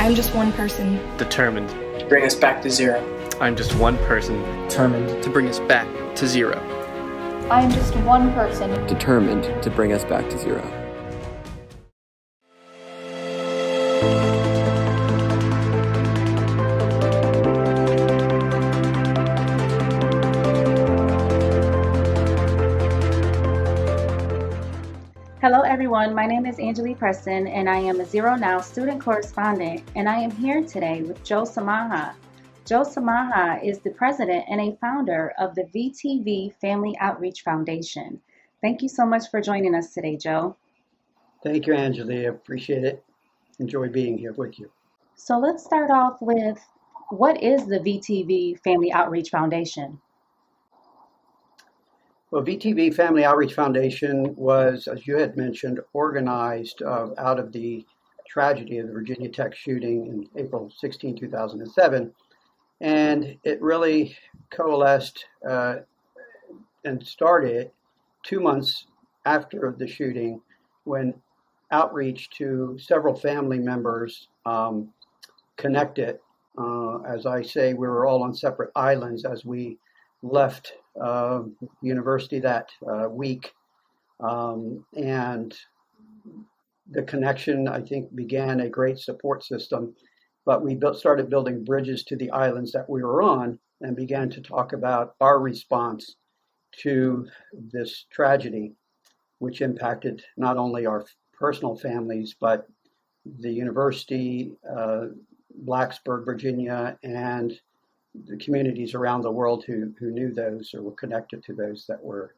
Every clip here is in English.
I'm just one person. Determined to bring us back to zero. I'm just one person. Determined to bring us back to zero. I am just one person. Determined to bring us back to zero. Hello everyone, my name is Angela Preston and I am a ZeroNow student correspondent, and I am here today with Joe Samaha. Joe Samaha is the president and a founder of the VTV Family Outreach Foundation. Thank you so much for joining us today, Joe. Thank you, Angela. I appreciate it. Enjoy being here with you. So let's start off with, what is the VTV Family Outreach Foundation? Well, VTV Family Outreach Foundation was, as you had mentioned, organized out of the tragedy of the Virginia Tech shooting in April 16, 2007. And it really coalesced and started 2 months after the shooting, when outreach to several family members connected. As I say, we were all on separate islands as we left university that week, and the connection, I think, began a great support system. But we started building bridges to the islands that we were on and began to talk about our response to this tragedy, which impacted not only our personal families, but the university, Blacksburg, Virginia, and the communities around the world who knew those or were connected to those that were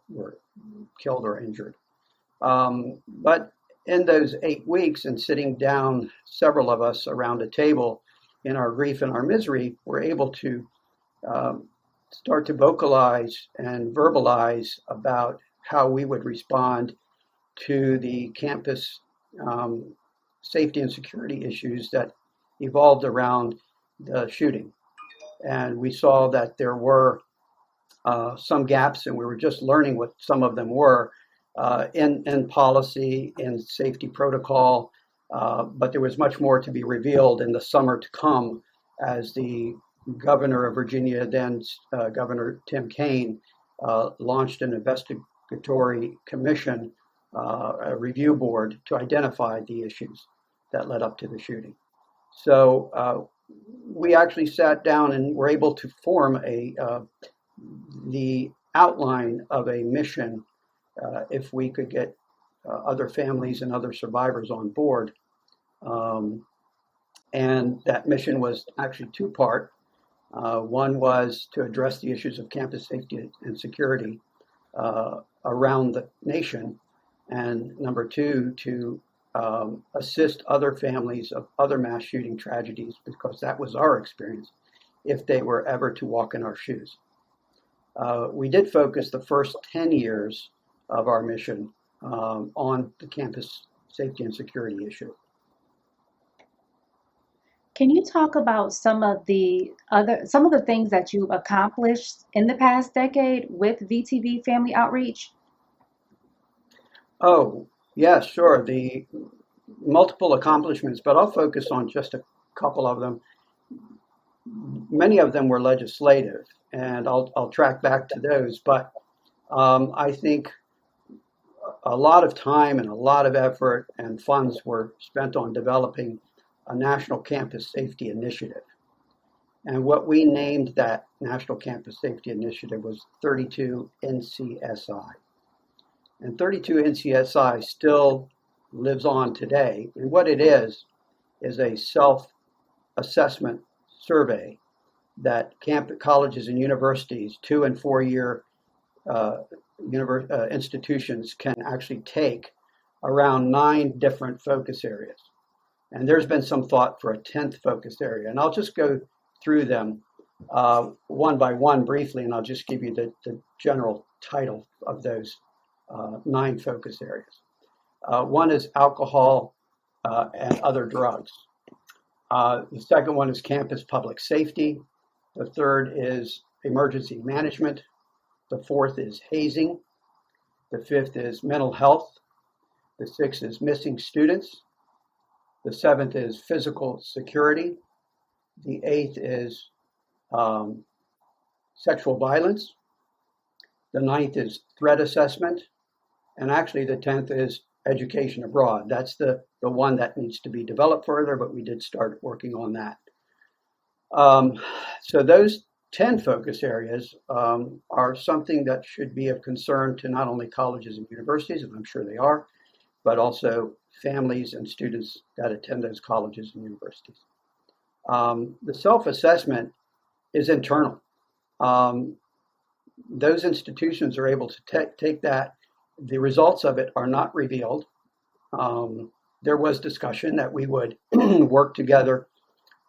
killed or injured. But in those 8 weeks, and sitting down, several of us around a table in our grief and our misery, were able to start to vocalize and verbalize about how we would respond to the campus safety and security issues that evolved around the shooting. And we saw that there were some gaps, and we were just learning what some of them were in policy, in safety protocol, but there was much more to be revealed in the summer to come as the governor of Virginia, then Governor Tim Kaine, launched an investigatory commission, a review board, to identify the issues that led up to the shooting. So we actually sat down and were able to form the outline of a mission if we could get other families and other survivors on board. And that mission was actually two-part. One was to address the issues of campus safety and security around the nation, and number two, to assist other families of other mass shooting tragedies, because that was our experience, if they were ever to walk in our shoes. We did focus the first 10 years of our mission on the campus safety and security issue. Can you talk about some of the things that you accomplished in the past decade with VTV Family Outreach? Oh, yeah, sure. The multiple accomplishments, but I'll focus on just a couple of them. Many of them were legislative, and I'll track back to those. But I think a lot of time and a lot of effort and funds were spent on developing a national campus safety initiative. And what we named that National Campus Safety Initiative was 32 NCSI. And 32 NCSI still lives on today. And what it is a self-assessment survey that colleges and universities, 2 and 4 year institutions, can actually take around 9 different focus areas. And there's been some thought for a 10th focus area. And I'll just go through them one by one briefly, and I'll just give you the general title of those 9 focus areas. One is alcohol and other drugs. The second one is campus public safety. The third is emergency management. The fourth is hazing. The fifth is mental health. The sixth is missing students. The 7th is physical security. The 8th is sexual violence. The 9th is threat assessment. And actually the 10th is education abroad. That's the one that needs to be developed further, but we did start working on that. So those 10 focus areas are something that should be of concern to not only colleges and universities, and I'm sure they are, but also families and students that attend those colleges and universities. The self-assessment is internal. Those institutions are able to take that. The results of it are not revealed. There was discussion that we would work together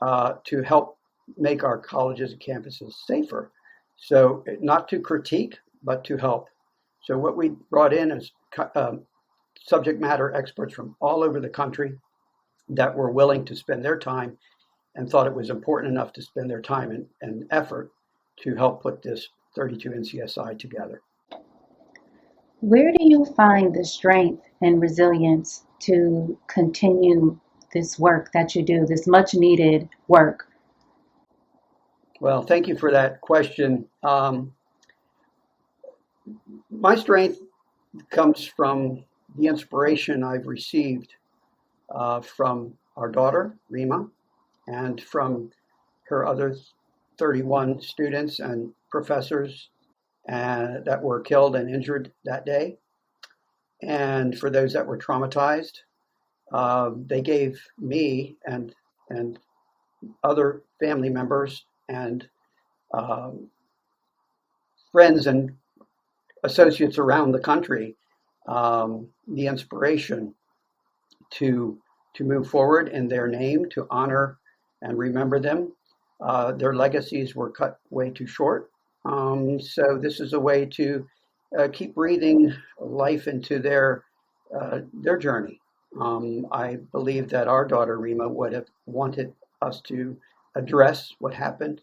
to help make our colleges and campuses safer. So not to critique, but to help. So what we brought in is subject matter experts from all over the country that were willing to spend their time and thought it was important enough to spend their time and effort to help put this 32 NCSI together. Where do you find the strength and resilience to continue this work that you do, this much needed work? Well, thank you for that question. My strength comes from the inspiration I've received from our daughter, Rima, and from her other 31 students and professors that were killed and injured that day. And for those that were traumatized, they gave me and other family members and friends and associates around the country the inspiration to move forward in their name, to honor and remember them. Their legacies were cut way too short. So this is a way to keep breathing life into their journey. I believe that our daughter Rima would have wanted us to address what happened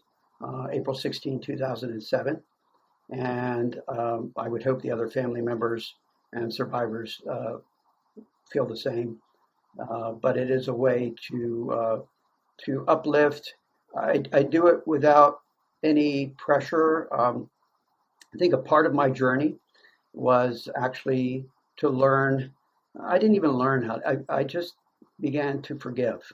April 16, 2007. And I would hope the other family members and survivors feel the same. But it is a way to uplift. I do it without any pressure. I think a part of my journey was actually to learn. I didn't even learn how. I just began to forgive.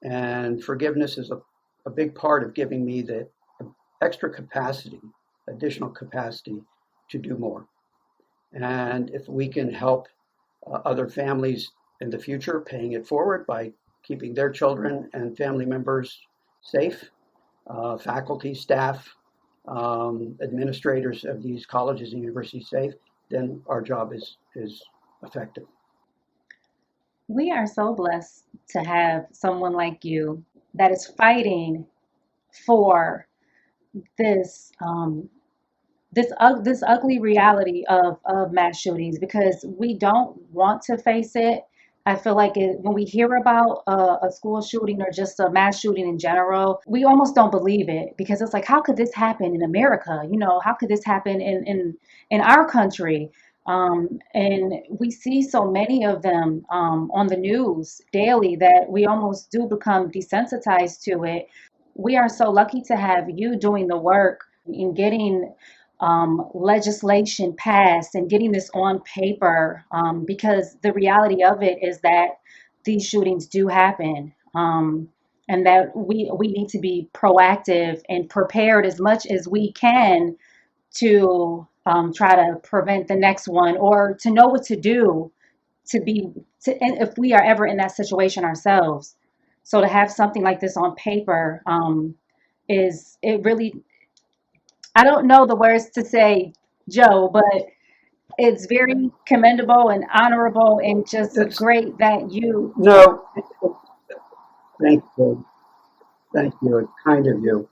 And forgiveness is a big part of giving me the extra capacity, additional capacity to do more. And if we can help other families in the future, paying it forward by keeping their children and family members safe, faculty, staff, administrators of these colleges and universities safe, then our job is effective. We are so blessed to have someone like you that is fighting for this this ugly reality of mass shootings, because we don't want to face it. I feel like when we hear about a school shooting or just a mass shooting in general, we almost don't believe it, because it's like, how could this happen in America? You know, how could this happen in our country? And we see so many of them on the news daily that we almost do become desensitized to it. We are so lucky to have you doing the work in getting legislation passed and getting this on paper, because the reality of it is that these shootings do happen, and that we need to be proactive and prepared as much as we can to try to prevent the next one, or to know what to do and if we are ever in that situation ourselves. So to have something like this on paper is it really, I don't know the words to say, Joe, but it's very commendable and honorable, and just That's, great that you. no, thank you. Thank you. It's kind of you.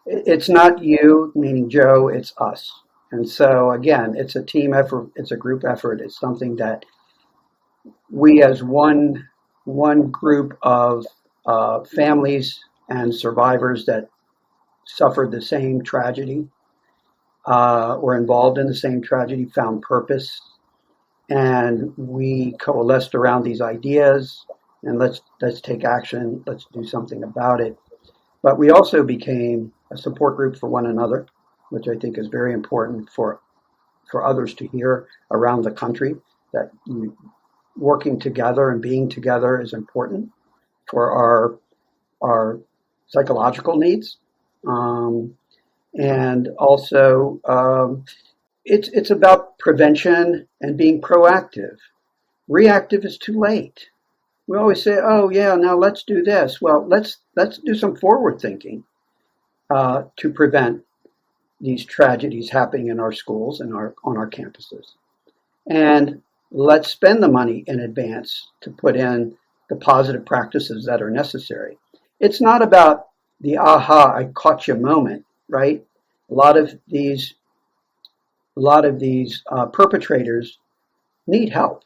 It's not you, meaning Joe, it's us. And so, again, it's a team effort, it's a group effort. It's something that we, as one group of families and survivors that suffered the same tragedy, were involved in the same tragedy, found purpose, and we coalesced around these ideas. and let's take action. Let's do something about it. But we also became a support group for one another, which I think is very important for others to hear around the country, that working together and being together is important for our psychological needs. And also, it's about prevention and being proactive. Reactive is too late. We always say, "Oh yeah, now let's do this." Well, let's do some forward thinking to prevent these tragedies happening in our schools and on our campuses. And let's spend the money in advance to put in the positive practices that are necessary. It's not about the aha, I caught you moment, right? A lot of these perpetrators need help,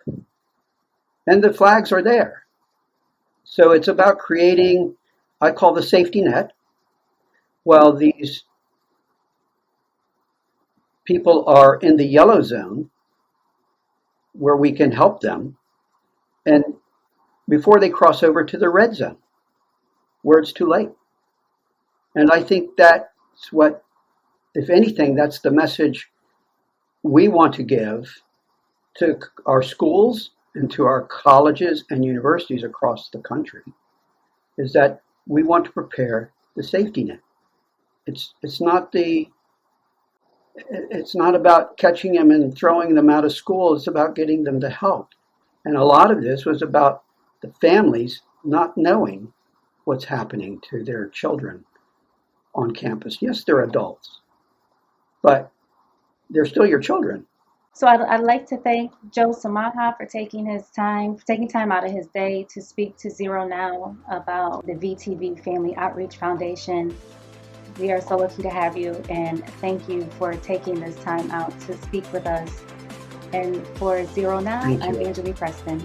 and the flags are there. So it's about creating, I call the safety net, while these people are in the yellow zone where we can help them, and before they cross over to the red zone where it's too late. And I think that's what, if anything, that's the message we want to give to our schools and to our colleges and universities across the country, is that we want to prepare the safety net. It's not about catching them and throwing them out of school. It's about getting them to help. And a lot of this was about the families not knowing what's happening to their children on campus. Yes, they're adults, but they're still your children. So I'd like to thank Joe Samaha for taking time out of his day to speak to ZeroNow about the VTV Family Outreach Foundation. We are so lucky to have you, and thank you for taking this time out to speak with us. And for ZeroNow, I'm Angela Preston.